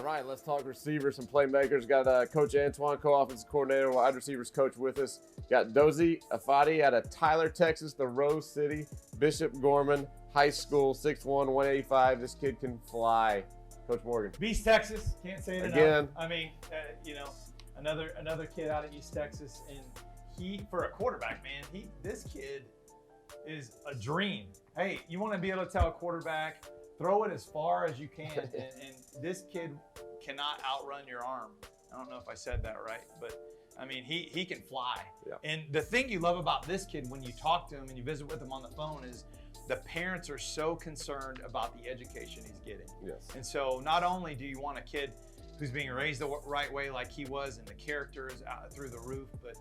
right, let's talk receivers and playmakers. Got Coach Antoine, co-offensive coordinator, wide receivers coach with us. Got Dozie Afadi out of Tyler, Texas, the Rose City, Bishop Gorman High School, 6'1", 185. This kid can fly. Coach Morgan. East Texas, can't say it again. Enough. I mean, another kid out of East Texas, and he, for a quarterback, man, this kid is a dream. Hey, you want to be able to tell a quarterback, throw it as far as you can, and this kid cannot outrun your arm. I don't know if I said that right, but I mean, he can fly. Yeah. And the thing you love about this kid when you talk to him and you visit with him on the phone is the parents are so concerned about the education he's getting. Yes. And so not only do you want a kid who's being raised the right way like he was and the character is out through the roof, but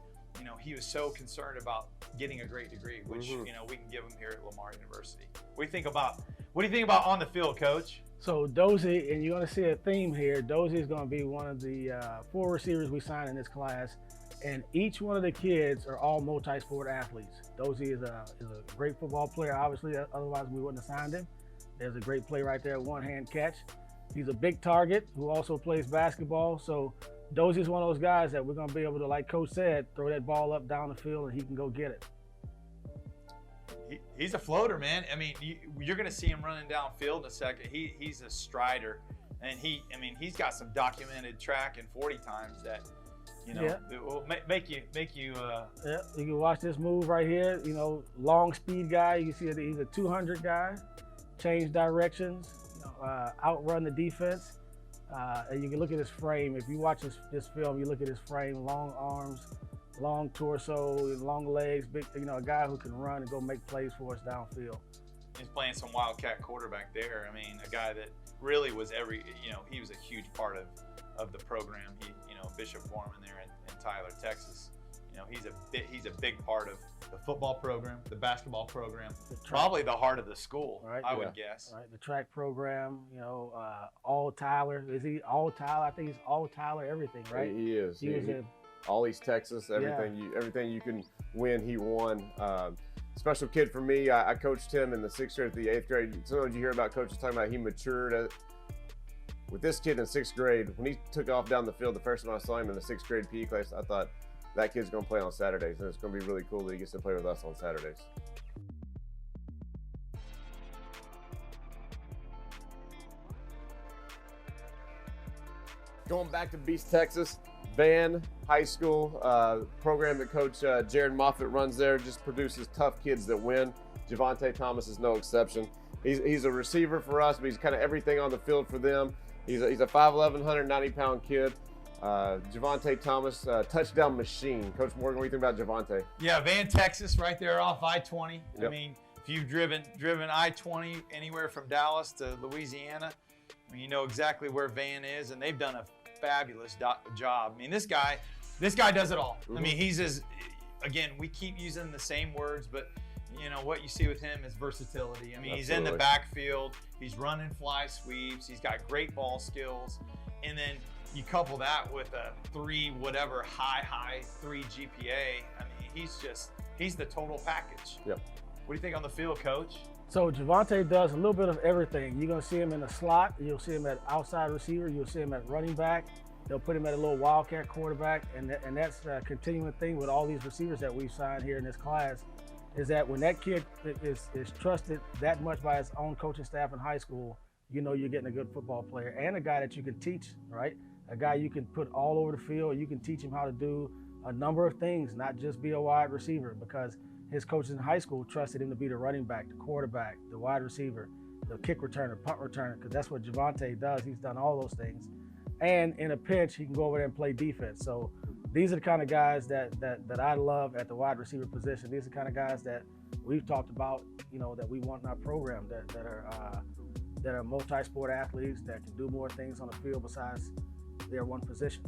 he was so concerned about getting a great degree, which we can give him here at Lamar University. What do you think about on the field, Coach? So Dozie, and you're going to see a theme here. Dozie is going to be one of the 4 receivers we signed in this class, and each one of the kids are all multi-sport athletes. Dozie is a great football player, obviously, otherwise we wouldn't have signed him. There's a great play right there, one-hand catch. He's a big target who also plays basketball. So Dozie is one of those guys that we're going to be able to, like Coach said, throw that ball up down the field and he can go get it. He's a floater, man. I mean, you're going to see him running downfield in a second. He's a strider, and he's got some documented track and 40 times that, it will make you. Yeah, you can watch this move right here. Long speed guy. You can see he's a 200 guy. Change directions, outrun the defense, and you can look at his frame. If you watch this film, you look at his frame: long arms, long torso, long legs, big, a guy who can run and go make plays for us downfield. He's playing some wildcat quarterback there. I mean, a guy that really was he was a huge part of the program. Bishop Gorman there in Tyler, Texas. He's a big part of the football program, the basketball program, probably the heart of the school, right? I would guess. Right, the track program, all Tyler. Is he all Tyler? I think he's all Tyler everything, right? He is. He was all East Texas, everything you can win, he won. Special kid for me. I coached him in the 6th grade to the 8th grade. Sometimes you hear about coaches talking about he matured. With this kid in 6th grade, when he took off down the field the first time I saw him in the 6th grade PE class, I thought that kid's going to play on Saturdays, and it's going to be really cool that he gets to play with us on Saturdays. Going back to Beast, Texas, Van High School program that Coach Jared Moffitt runs there just produces tough kids that win. Devonte Thomas is no exception. He's a receiver for us, but he's kind of everything on the field for them. He's a 5'11", 190-pound kid. Devonte Thomas, touchdown machine. Coach Morgan, what do you think about Devonte? Yeah, Van, Texas, right there off I-20. Yep. I mean, if you've driven I-20 anywhere from Dallas to Louisiana, you know exactly where Van is, and they've done a fabulous job. I mean, this guy does it all. I mean, again, we keep using the same words, but what you see with him is versatility. I mean, He's in the backfield, he's running fly sweeps, he's got great ball skills, and then you couple that with a 3 high 3 GPA. I mean, he's the total package. Yep. What do you think on the field, Coach? So Devonte does a little bit of everything. You're going to see him in the slot. You'll see him at outside receiver. You'll see him at running back. They'll put him at a little wildcat quarterback. And that's a continuing thing with all these receivers that we've signed here in this class, is that when that kid is trusted that much by his own coaching staff in high school, you're getting a good football player and a guy that you can teach, right? A guy you can put all over the field. You can teach him how to do a number of things, not just be a wide receiver, because his coaches in high school trusted him to be the running back, the quarterback, the wide receiver, the kick returner, punt returner, because that's what Devonte does. He's done all those things. And in a pinch, he can go over there and play defense. So these are the kind of guys that I love at the wide receiver position. These are the kind of guys that we've talked about, that we want in our program, that are multi-sport athletes that can do more things on the field besides their one position.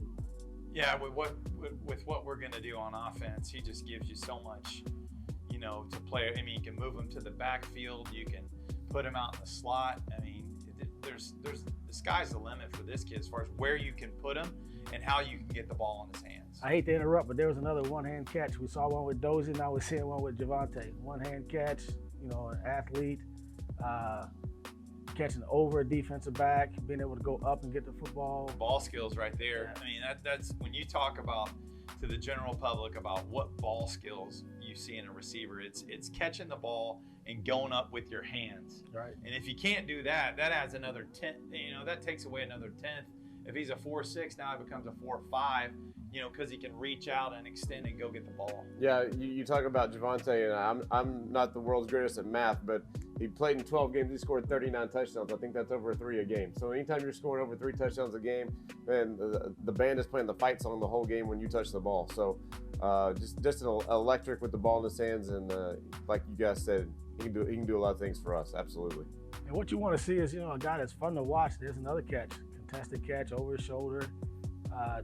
Yeah, with what we're going to do on offense, he just gives you so much, to play. I mean, you can move him to the backfield, you can put him out in the slot. I mean, there's the sky's the limit for this kid as far as where you can put him and how you can get the ball in his hands. I hate to interrupt, but there was another one-hand catch. We saw one with Dozie, now we're seeing one with Devonte. One-hand catch, an athlete. catching over a defensive back, being able to go up and get the football. Ball skills right there. Yeah. I mean, that's when you talk about to the general public about what ball skills you see in a receiver. It's catching the ball and going up with your hands. Right. And if you can't do that, that adds another 10. That takes away another 10th. If he's a 4.6, now it becomes a 4.5. Because he can reach out and extend and go get the ball. Yeah, you talk about Devonte, and I'm not the world's greatest at math, but he played in 12 games. He scored 39 touchdowns. I think that's over 3 a game. So anytime you're scoring over 3 touchdowns a game, then the band is playing the fight song the whole game when you touch the ball. So just an electric with the ball in his hands, and like you guys said, he can do a lot of things for us. Absolutely. And what you want to see is a guy that's fun to watch. There's another catch, contested catch over his shoulder.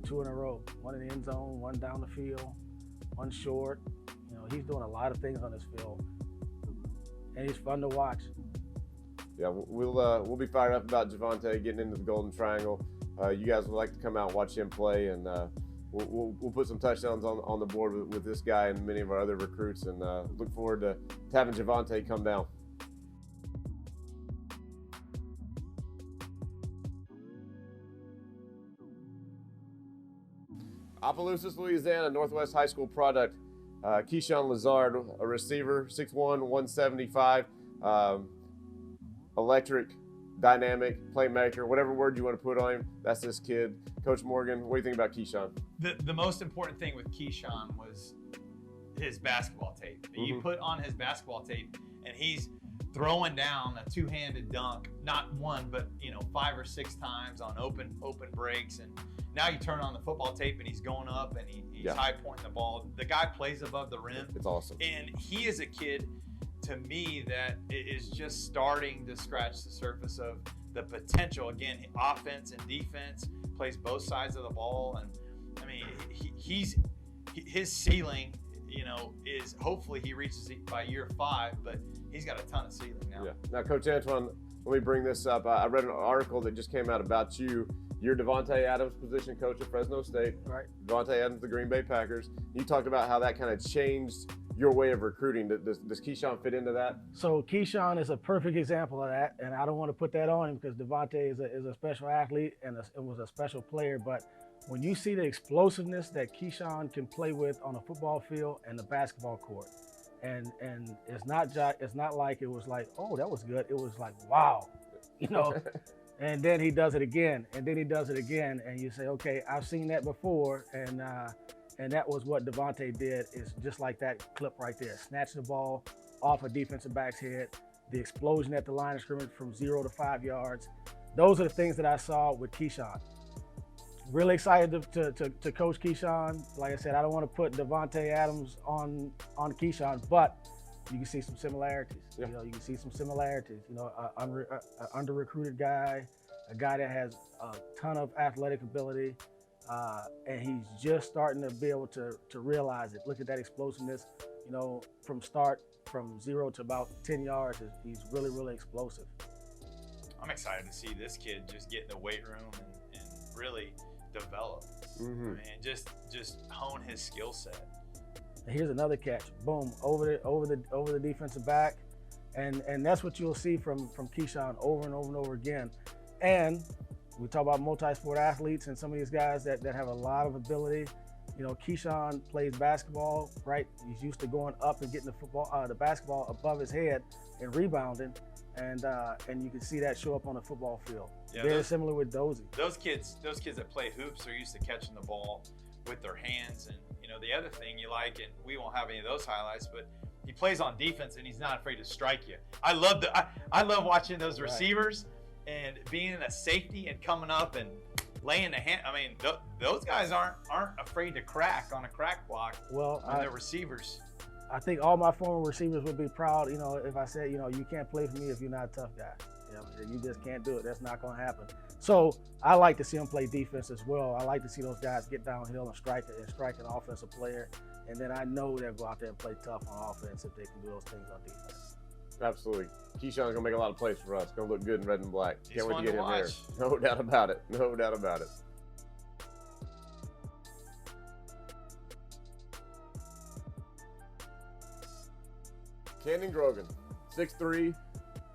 2 in a row, 1 in the end zone, 1 down the field, 1 short. He's doing a lot of things on this field, and he's fun to watch. Yeah, we'll be fired up about Devonte getting into the Golden Triangle. You guys would like to come out and watch him play, and we'll put some touchdowns on the board with this guy and many of our other recruits, and look forward to having Devonte come down. Opelousas, Louisiana, Northwest High School product. Keyshawn Lazard, a receiver, 6'1", 175, electric, dynamic, playmaker, whatever word you want to put on him, that's this kid. Coach Morgan, what do you think about Keyshawn? The most important thing with Keyshawn was his basketball tape. You put on his basketball tape, and he's throwing down a 2-handed dunk, not 1, but 5 or 6 times on open breaks. And now you turn on the football tape, and he's going up, and he's high pointing the ball. The guy plays above the rim. It's awesome. And he is a kid, to me, that is just starting to scratch the surface of the potential. Again, offense and defense, plays both sides of the ball. And I mean, his ceiling, is hopefully he reaches it by year 5, but he's got a ton of ceiling now. Yeah. Now, Coach Antoine, let me bring this up. I read an article that just came out about you. You're Devonte Adams' position coach at Fresno State. Right. Devonte Adams, the Green Bay Packers. You talked about how that kind of changed your way of recruiting. Does Keyshawn fit into that? So Keyshawn is a perfect example of that, and I don't want to put that on him because Devonte is a special athlete and was a special player. But when you see the explosiveness that Keyshawn can play with on a football field and the basketball court, and it's not like it was like, oh, that was good. It was like, wow, And then he does it again, and then he does it again, and you say, okay, I've seen that before, and that was what Devonte did. Is just like that clip right there, snatch the ball off a defensive back's head, the explosion at the line of scrimmage from 0 to 5 yards. Those are the things that I saw with Keyshawn. Really excited to coach Keyshawn. Like I said, I don't want to put Devonte Adams on Keyshawn, but you can see some similarities. Yeah. You can see some similarities. An under-recruited guy, a guy that has a ton of athletic ability, and he's just starting to be able to realize it. Look at that explosiveness. From 0 to about 10 yards, he's really, really explosive. I'm excited to see this kid just get in the weight room and really develop, and just hone his skill set. And here's another catch, boom, over the defensive back, and that's what you'll see from Keyshawn over and over and over again. And we talk about multi-sport athletes and some of these guys that have a lot of ability. Keyshawn plays basketball, right? He's used to going up and getting the basketball above his head and rebounding, and you can see that show up on the football field. Yeah, very similar with Dozie. Those kids that play hoops are used to catching the ball with their hands. And the other thing you like, and we won't have any of those highlights, but he plays on defense and he's not afraid to strike you. I love watching those receivers and being a safety and coming up and laying the hand. I mean, those guys aren't afraid to crack on a crack block. Well, they're receivers. I think all my former receivers would be proud, if I said, you can't play for me if you're not a tough guy. You just can't do it. That's not going to happen. So I like to see them play defense as well. I like to see those guys get downhill and strike an offensive player. And then I know they'll go out there and play tough on offense if they can do those things on defense. Absolutely. Keyshawn's going to make a lot of plays for us. Going to look good in red and black. Can't wait to get him there. No doubt about it. No doubt about it. Canon Grogan, 6'3",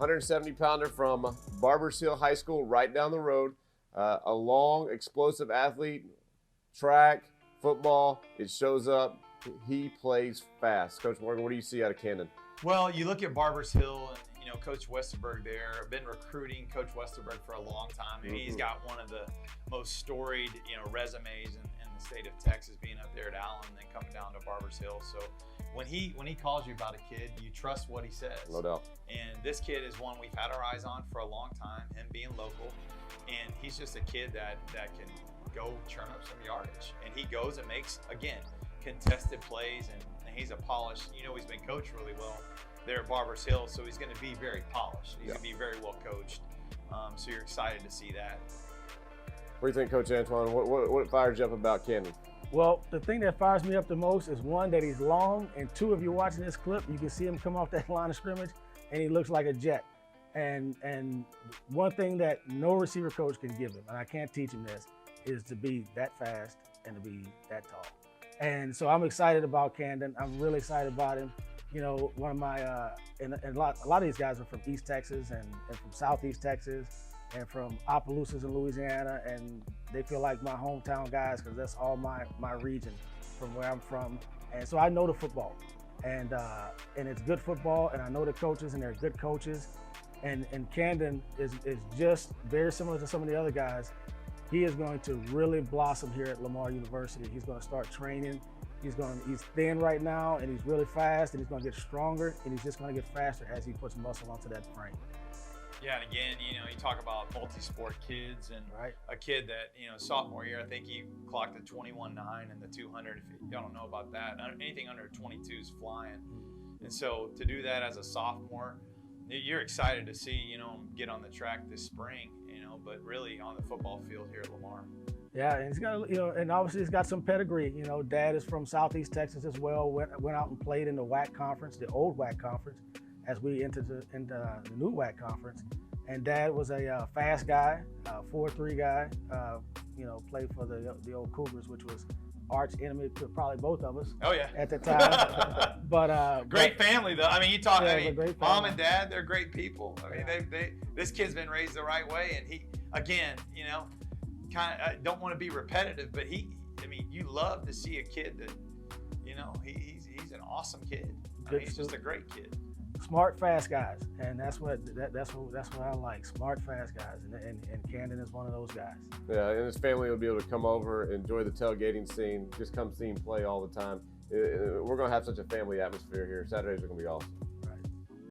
170-pounder from Barbers Hill High School right down the road. A long, explosive athlete, track, football, it shows up. He plays fast. Coach Morgan, what do you see out of Camden? Well, you look at Barbers Hill and, Coach Westerberg there. I've been recruiting Coach Westerberg for a long time, and he's got one of the most storied, resumes in the state of Texas, being up there at Allen and then coming down to Barbers Hill. So when he calls you about a kid, you trust what he says. No doubt. And this kid is one we've had our eyes on for a long time, him being local. And he's just a kid that can go churn up some yardage. And he goes and makes, again, contested plays, and he's a polished, he's been coached really well there at Barbers Hill, so he's going to be very polished. He's going to be very well coached. So you're excited to see that. What do you think, Coach Antoine? What fires you up about Camden? Well, the thing that fires me up the most is, one, that he's long, and two, if you're watching this clip, you can see him come off that line of scrimmage, and he looks like a jet. And one thing that no receiver coach can give him, and I can't teach him this, is to be that fast and to be that tall. And so I'm excited about Camden. I'm really excited about him. One of my, and a lot of these guys are from East Texas and from Southeast Texas and from Opelousas in Louisiana, and they feel like my hometown guys because that's all my region from where I'm from. And so I know the football, and it's good football, and I know the coaches, and they're good coaches. And Camden is just very similar to some of the other guys. He is going to really blossom here at Lamar University. He's going to start training. He's thin right now, and he's really fast, and he's going to get stronger, and he's just going to get faster as he puts muscle onto that frame. Yeah, and again, you talk about multi-sport kids, and a kid that, sophomore year, I think he clocked a 21.9 in the 200. If y'all don't know about that, anything under 22 is flying. And so to do that as a sophomore, you're excited to see, him get on the track this spring, but really on the football field here at Lamar. Yeah, and he's got, and obviously he's got some pedigree. Dad is from Southeast Texas as well. Went out and played in the WAC conference, the old WAC conference, as we entered the new WAC conference. And Dad was a fast guy, 4'3" guy. Played for the old Cougars, which was arch enemy to probably both of us. Oh yeah. At the time. but great family though. I mean, you talk. Yeah, mom and dad, they're great people. I mean, this kid's been raised the right way, and he, again, kind of don't want to be repetitive, but you love to see a kid that, he's an awesome kid. He's just a great kid. Smart, fast guys, and that's what I like. Smart, fast guys, and Camden is one of those guys. Yeah, and his family will be able to come over, enjoy the tailgating scene, just come see him play all the time. We're going to have such a family atmosphere here. Saturdays are going to be awesome.